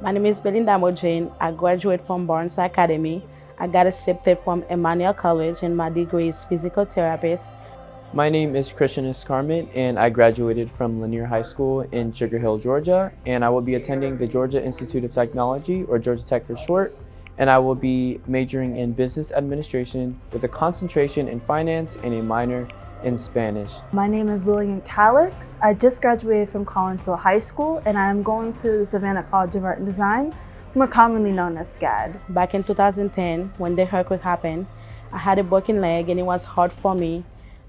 My name is Belinda Mojane. I graduated from Barnes Academy. I got accepted from Emmanuel College and my degree is physical therapist. My name is Christian Escarment and I graduated from Lanier High School in Sugar Hill, Georgia, and I will be attending the Georgia Institute of Technology, or Georgia Tech for short, and I will be majoring in business administration with a concentration in finance and a minor in Spanish. My name is Lillian Calix. I just graduated from Collinsville High School and I'm going to the Savannah College of Art and Design, more commonly known as SCAD. Back in 2010, when the earthquake happened, I had a broken leg and it was hard for me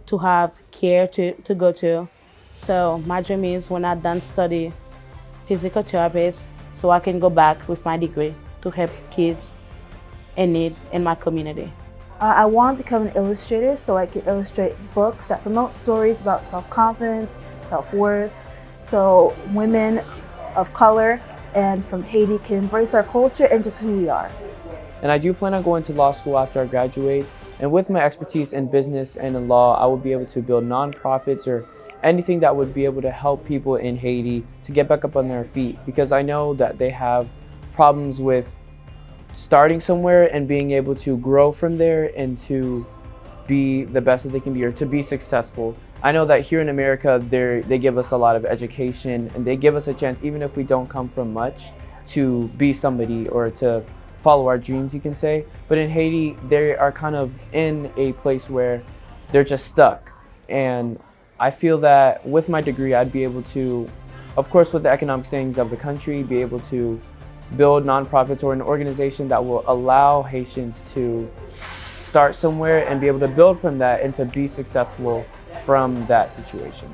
to have care to go to. So my dream is when I'm done study physical therapist, so I can go back with my degree to help kids in need in my community. I want to become an illustrator so I can illustrate books that promote stories about self-confidence, self-worth, so women of color and from Haiti can embrace our culture and just who we are. And I do plan on going to law school after I graduate, and with my expertise in business and in law, I will be able to build nonprofits or anything that would be able to help people in Haiti to get back up on their feet, because I know that they have problems with starting somewhere and being able to grow from there and to be the best that they can be, or to be successful. I know that here in America, they give us a lot of education and they give us a chance, even if we don't come from much, to be somebody or to follow our dreams, you can say. But in Haiti, they are kind of in a place where they're just stuck. And I feel that with my degree, I'd be able to, of course, with the economic standings of the country, be able to build nonprofits or an organization that will allow Haitians to start somewhere and be able to build from that and to be successful from that situation.